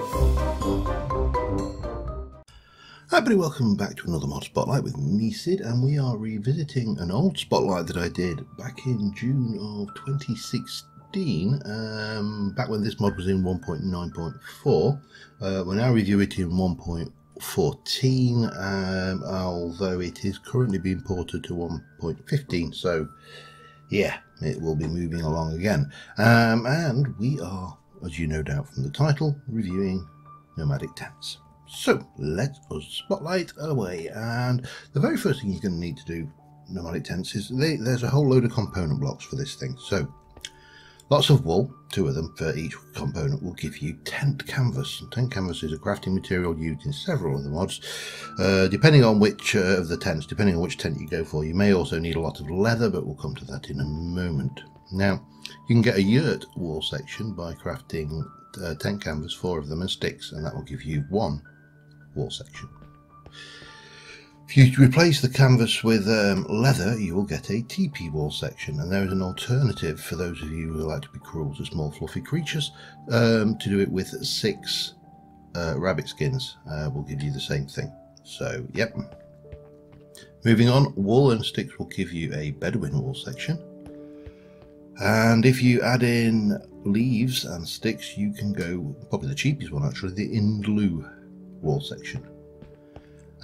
Hi everybody, welcome back to another mod spotlight with me, Sid, and we are revisiting an old spotlight that I did back in June of 2016, back when this mod was in 1.9.4. We're now reviewing it in 1.14, although it is currently being ported to 1.15, so yeah, it will be moving along again. And we are, as you no doubt from the title, reviewing Nomadic Tents. So let us spotlight away, and the very first thing you're going to need to do, Nomadic Tents, is there's a whole load of component blocks for this thing. So lots of wool, 2 of them for each component, will give you tent canvas. And tent canvas is a crafting material used in several of the mods. Depending on which of the tents, depending on which tent you go for, you may also need a lot of leather, but we'll come to that in a moment. Now, you can get a yurt wall section by crafting tent canvas, 4 of them, and sticks, and that will give you 1 wall section. If you replace the canvas with leather, you will get a teepee wall section, and there is an alternative for those of you who like to be cruel to small fluffy creatures, to do it with 6 rabbit skins. Will give you the same thing. So yep, moving on, wool and sticks will give you a Bedouin wall section, and if you add in leaves and sticks, you can go, probably the cheapest one actually, the Indlu wall section.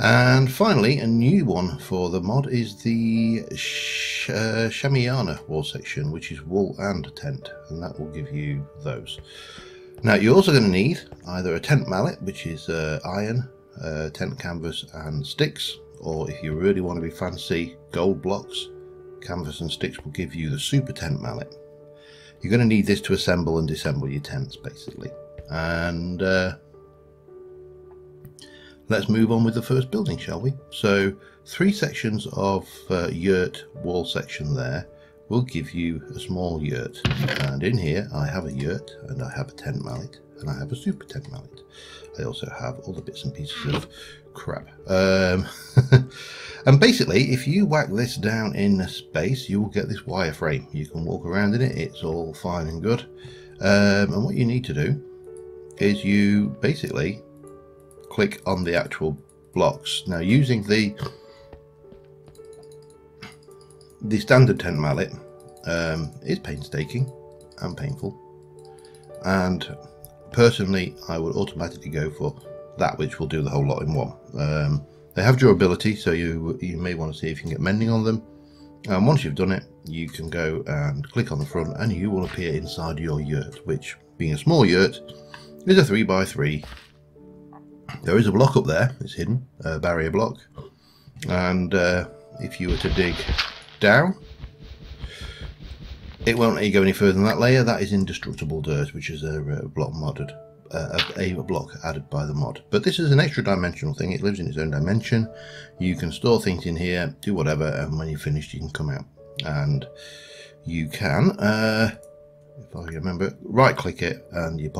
And finally, a new one for the mod is the Shamiana wall section, which is wool and tent, and that will give you those. Now you're also going to need either a tent mallet, which is iron, tent canvas and sticks, or if you really want to be fancy, gold blocks. Canvas and sticks will give you the super tent mallet. You're going to need this to assemble and disassemble your tents basically. And let's move on with the first building, shall we? So 3 sections of yurt wall section there will give you a small yurt, and in here I have a yurt, and I have a tent mallet, and I have a super tent mallet. I also have all the bits and pieces of crap. And basically, if you whack this down in a space, you will get this wireframe. You can walk around in it, it's all fine and good. And what you need to do is you basically click on the actual blocks. Now, using the standard tent mallet is painstaking and painful, and personally I would automatically go for that, which will do the whole lot in one. They have durability, so you may want to see if you can get mending on them, and once you've done it, you can go and click on the front and you will appear inside your yurt, which, being a small yurt, is a 3x3. There is a block up there, it's hidden, a barrier block, and if you were to dig down, it won't let you go any further than that layer. That is indestructible dirt, which is a block modded, a block added by the mod. But this is an extra dimensional thing, it lives in its own dimension. You can store things in here, do whatever, and when you're finished you can come out. And you can, if I remember, right click it and you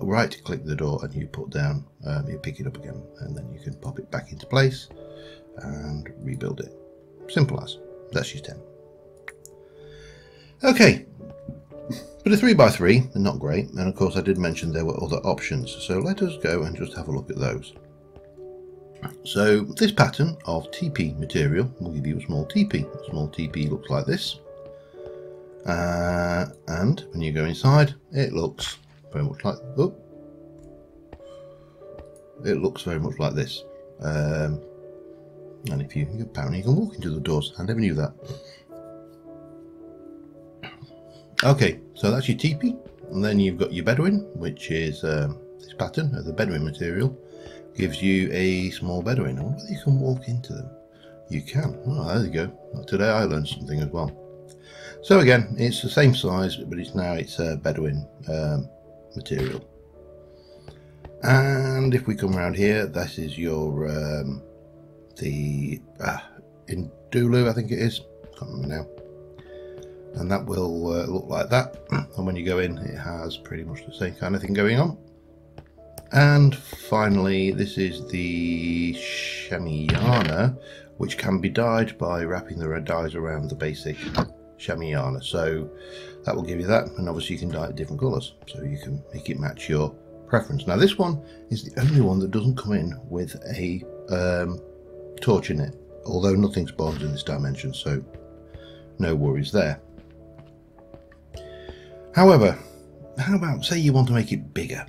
right click the door and you put down, you pick it up again, and then you can pop it back into place and rebuild it. Simple as. That's your tent. Okay, but a 3x3, they're not great, and of course I did mention there were other options, so let us go and just have a look at those. So this pattern of teepee material will give you a small teepee. A small teepee looks like this. And when you go inside, it looks very much like very much like this. And if you apparently you can walk into the doors. I never knew that. Okay, so that's your teepee, and then you've got your Bedouin, which is this pattern of the Bedouin material. Gives you a small Bedouin. I wonder whether you can walk into them. You can. Oh, there you go. Today I learned something as well. So again, it's the same size, but it's Bedouin material. And if we come around here, this is your Indulu, I think it is. Can't remember now. And that will look like that. And when you go in, it has pretty much the same kind of thing going on. And finally, this is the Shamiana, which can be dyed by wrapping the red dyes around the basic Shamiana. So that will give you that, and obviously you can dye it different colours, so you can make it match your preference. Now this one is the only one that doesn't come in with a torch in it, although nothing spawns in this dimension, so no worries there. However, how about, say you want to make it bigger?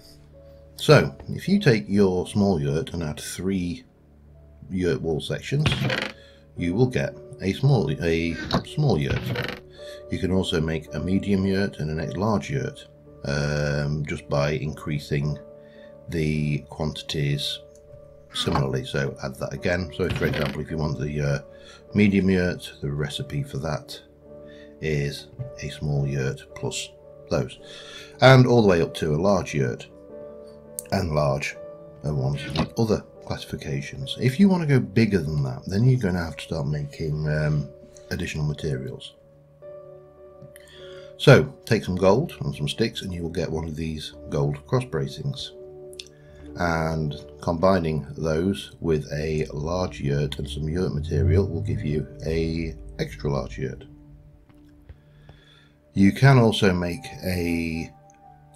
So if you take your small yurt and add 3 yurt wall sections, you will get a small yurt. You can also make a medium yurt and a large yurt, just by increasing the quantities similarly. So add that again. So for example, if you want the medium yurt, the recipe for that is a small yurt plus those, and all the way up to a large yurt and large ones with other classifications. If you want to go bigger than that, then you're going to have to start making additional materials. So take some gold and some sticks and you will get one of these gold cross bracings, and combining those with a large yurt and some yurt material will give you a extra large yurt. You can also make a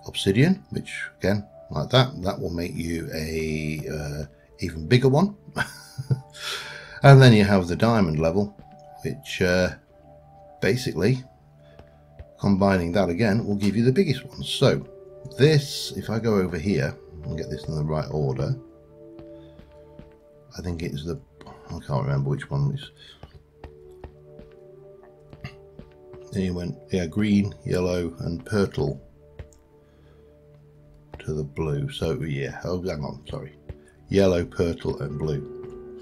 obsidian, which again, like that will make you a even bigger one. And then you have the diamond level, which basically combining that again will give you the biggest one. So this, if I go over here and get this in the right order, I think it's the, I can't remember which one is. Then you went, yeah, green, yellow and purple to the blue. So yeah, oh hang on, sorry, yellow, purple and blue.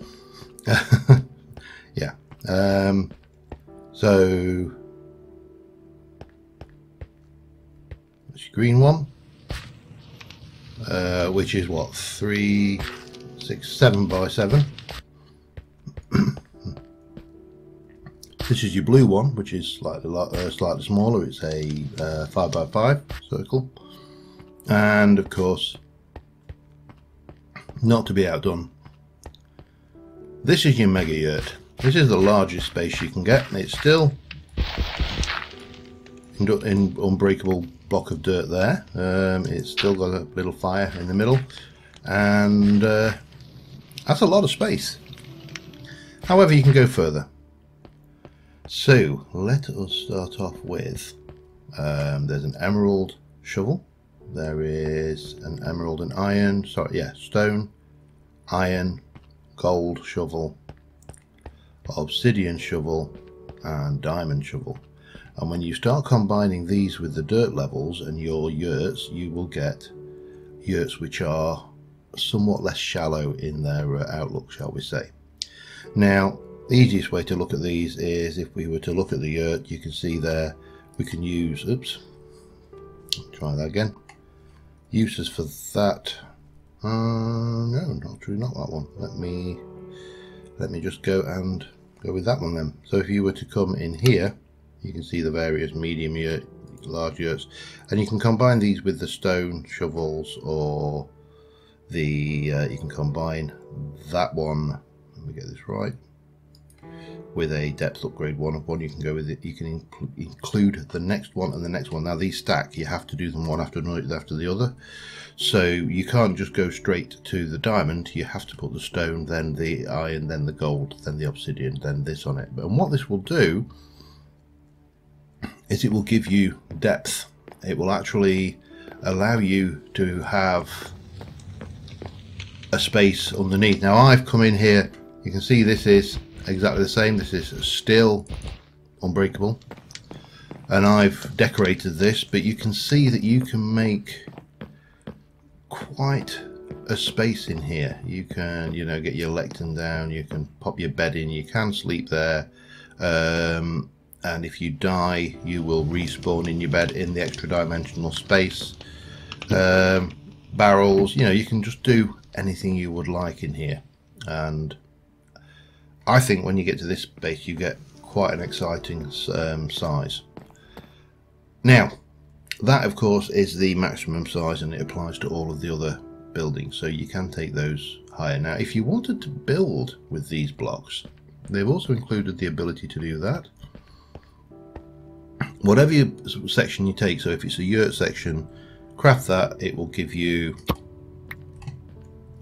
Yeah, so that's your green one, which is what, 3, 6, 7 by 7. This is your blue one, which is slightly smaller. It's a 5 by 5 circle, and of course, not to be outdone, this is your mega yurt. This is the largest space you can get. It's still in unbreakable block of dirt there. It's still got a little fire in the middle, and that's a lot of space. However, you can go further. So let us start off with, there's an emerald shovel, there is an emerald and iron, sorry, yeah, stone, iron, gold shovel, obsidian shovel and diamond shovel. And when you start combining these with the dirt levels and your yurts, you will get yurts which are somewhat less shallow in their outlook, shall we say. Now, the easiest way to look at these is if we were to look at the yurt, you can see there we can use, oops, try that again, uses for that, no, not true, not that one. Let me just go and go with that one then. So if you were to come in here, you can see the various medium yurt, large yurts, and you can combine these with the stone shovels, or the you can combine that one, let me get this right, with a depth upgrade one. You can go with it, you can include the next one and the next one. Now these stack, you have to do them one after the other, so you can't just go straight to the diamond. You have to put the stone, then the iron, then the gold, then the obsidian, then this on it. And what this will do is it will give you depth. It will actually allow you to have a space underneath. Now I've come in here, you can see this is exactly the same. This is still unbreakable, and I've decorated this, but you can see that you can make quite a space in here. You can, you know, get your lectern down, you can pop your bed in, you can sleep there, and if you die you will respawn in your bed in the extra dimensional space. Barrels, you know, you can just do anything you would like in here, and I think when you get to this space you get quite an exciting size. Now that of course is the maximum size, and it applies to all of the other buildings, so you can take those higher. Now if you wanted to build with these blocks, they've also included the ability to do that. Whatever section you take, so if it's a yurt section craft that, it will give you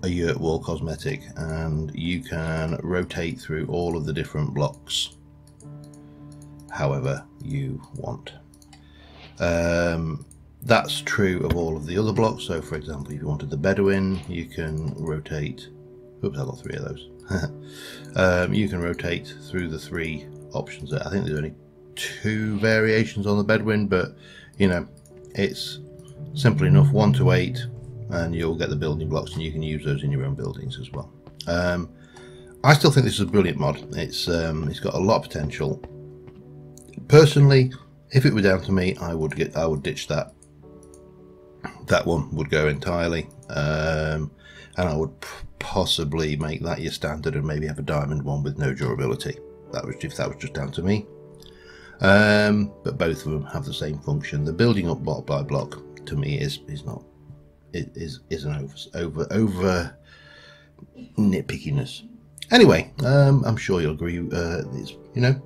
a yurt wall cosmetic, and you can rotate through all of the different blocks however you want. That's true of all of the other blocks. So for example, if you wanted the Bedouin, you can rotate, oops, I got 3 of those. You can rotate through the 3 options there. I think there's only 2 variations on the Bedouin, but you know, it's simple enough, 1 to 8, and you'll get the building blocks, and you can use those in your own buildings as well. I still think this is a brilliant mod. It's got a lot of potential. Personally, if it were down to me, I would ditch that. That one would go entirely, and I would possibly make that your standard and maybe have a diamond one with no durability. If that was just down to me. But both of them have the same function. The building up block by block to me is an over nitpickiness. Anyway, I'm sure you'll agree. It's, you know,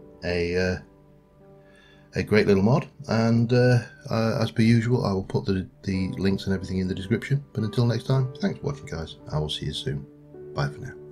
a great little mod, and as per usual, I will put the links and everything in the description. But until next time, thanks for watching, guys. I will see you soon. Bye for now.